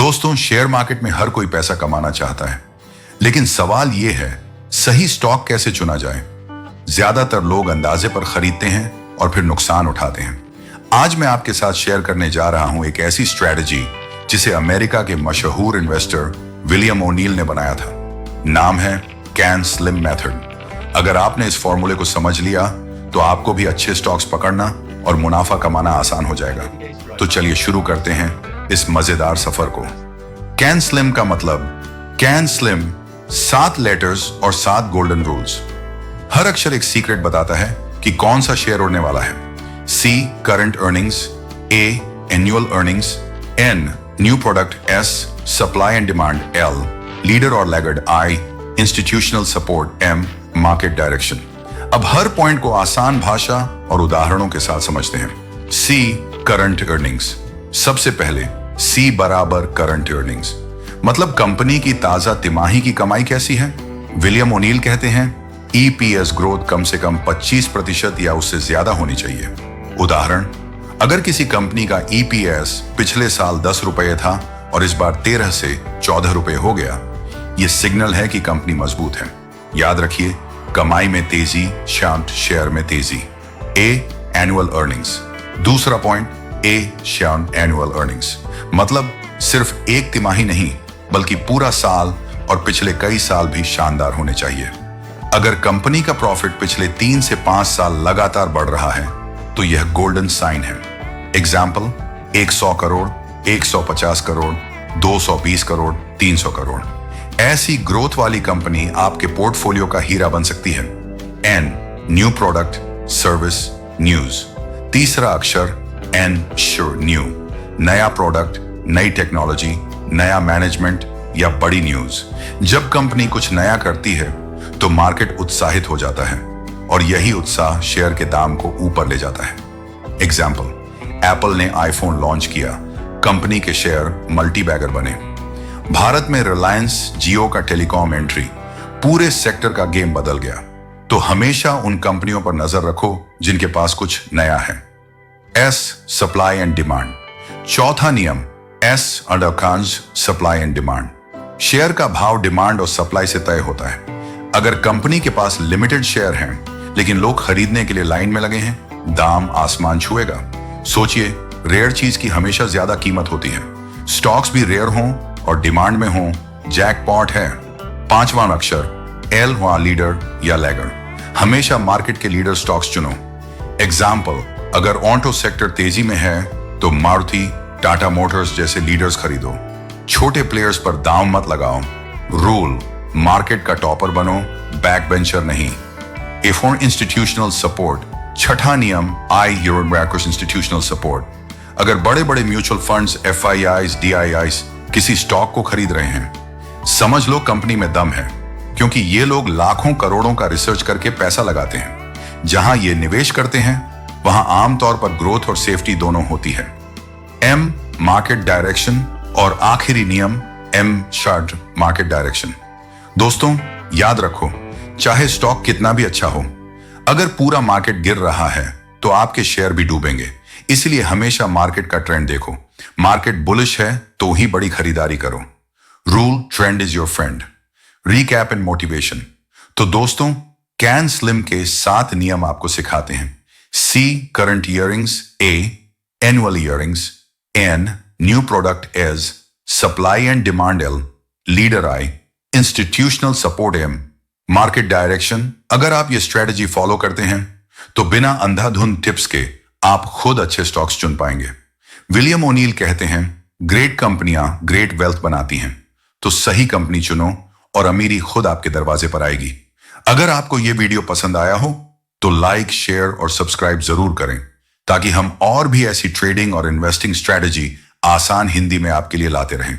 दोस्तों, share market में हर कोई पैसा कमाना चाहता है, लेकिन सवाल यह है सही स्टॉक कैसे चुना जाए। ज्यादातर लोग अंदाजे पर खरीदते हैं और फिर नुकसान उठाते हैं। आज मैं आपके साथ शेयर करने जा रहा हूं एक ऐसी स्ट्रेटजी जिसे अमेरिका के मशहूर इन्वेस्टर विलियम ओनील ने बनाया था। नाम है कैन स्लिम मेथड। अगर आपने इस फॉर्मूले को समझ लिया तो आपको भी अच्छे स्टॉक्स पकड़ना और मुनाफा कमाना आसान हो जाएगा। तो चलिए शुरू करते हैं इस मजेदार सफर को। कैन स्लिम का मतलब कैन स्लिम 7 लेटर्स और 7 गोल्डन रूल्स। हर अक्षर एक सीक्रेट बताता है कि कौन सा शेयर उड़ने वाला है। C current earnings, A annual earnings, N new product, S supply and demand, L leader और लैगर्ड, I institutional support, M market direction. अब हर पॉइंट को आसान भाषा और उदाहरणों के साथ समझते हैं। C current earnings. सबसे पहले C बराबर करंट अर्निंग्स, मतलब कंपनी की ताजा तिमाही की कमाई कैसी है। विलियम ओनील कहते हैं EPS ग्रोथ कम से कम 25% या उससे ज्यादा होनी चाहिए। उदाहरण, अगर किसी कंपनी का EPS पिछले साल 10 रुपये था और इस बार 13 से 14 रुपये हो गया, यह सिग्नल है कि कंपनी मजबूत है। याद रखिए, कमाई में तेजी शांत शेयर में तेजी। A annual earnings. दूसरा पॉइंट A शांत एनुअल अर्निंग्स, मतलब सिर्फ एक तिमाही नहीं बल्कि पूरा साल और पिछले कई साल भी शानदार होने चाहिए। अगर कंपनी का प्रॉफिट पिछले 3 से 5 साल लगातार बढ़ रहा है तो यह गोल्डन साइन है। एग्जाम्पल, 100 करोड़, 150 करोड़, 220 करोड़, 300 करोड़। ऐसी ग्रोथ वाली कंपनी आपके पोर्टफोलियो का हीरा बन सकती है। N new product, service, news. तीसरा अक्षर N श्योर न्यू, नया प्रोडक्ट, नई टेक्नोलॉजी, नया मैनेजमेंट या बड़ी न्यूज। जब कंपनी कुछ नया करती है तो मार्केट उत्साहित हो जाता है और यही उत्साह शेयर के दाम को ऊपर ले जाता है। एग्जाम्पल, एप्पल ने आईफोन लॉन्च किया, कंपनी के शेयर मल्टी बैगर बने। भारत में रिलायंस जियो का टेलीकॉम एंट्री, पूरे सेक्टर का गेम बदल गया। तो हमेशा उन कंपनियों पर नजर रखो जिनके पास कुछ नया है। S supply and demand. चौथा नियम S अंडर कांज सप्लाई एंड डिमांड। शेयर का भाव डिमांड और सप्लाई से तय होता है। अगर कंपनी के पास लिमिटेड शेयर हैं लेकिन लोग खरीदने के लिए लाइन में लगे हैं, दाम आसमान छुएगा। सोचिए, रेयर चीज की हमेशा ज्यादा कीमत होती है। स्टॉक्स भी रेयर हों और डिमांड में हों, जैकपॉट है। 5वां अक्षर L वहां लीडर या लैगर। हमेशा मार्केट के लीडर स्टॉक्स चुनो। एग्जाम्पल, अगर ऑटो सेक्टर तेजी में है तो मारुति, टाटा मोटर्स जैसे लीडर्स खरीदो। छोटे प्लेयर्स पर दांव मत लगाओ। रूल, मार्केट का टॉपर बनो, बैक बेंचर नहीं। A for institutional support। छठा नियम I यूरोबैकर्स इंस्टीट्यूशनल सपोर्ट। अगर बड़े बड़े म्यूचुअल फंड्स, FIIs, DIIs किसी स्टॉक को खरीद रहे हैं, समझ लो कंपनी में दम है, क्योंकि ये लोग लाखों करोड़ों का रिसर्च करके पैसा लगाते हैं। जहां ये निवेश करते हैं वहां आमतौर पर ग्रोथ और सेफ्टी दोनों होती है। M मार्केट डायरेक्शन और आखिरी नियम M शार्ट मार्केट डायरेक्शन। दोस्तों, याद रखो, चाहे स्टॉक कितना भी अच्छा हो, अगर पूरा मार्केट गिर रहा है तो आपके शेयर भी डूबेंगे। इसलिए हमेशा मार्केट का ट्रेंड देखो। मार्केट बुलिश है तो ही बड़ी खरीदारी करो। Rule, trend is your friend. Recap and motivation. तो दोस्तों, कैन स्लिम के 7 नियम आपको सिखाते हैं। C current earnings, A annual earnings, N new product, S supply and demand, L leader, I institutional support, M market direction। अगर आप ये स्ट्रेटजी फॉलो करते हैं तो बिना अंधाधुंध टिप्स के आप खुद अच्छे स्टॉक्स चुन पाएंगे। विलियम ओनील कहते हैं ग्रेट कंपनियां ग्रेट वेल्थ बनाती हैं, तो सही कंपनी चुनो और अमीरी खुद आपके दरवाजे पर आएगी। अगर आपको ये वीडियो पसंद आया हो तो लाइक, शेयर और सब्सक्राइब जरूर करें ताकि हम और भी ऐसी ट्रेडिंग और इन्वेस्टिंग स्ट्रेटजी आसान हिंदी में आपके लिए लाते रहें।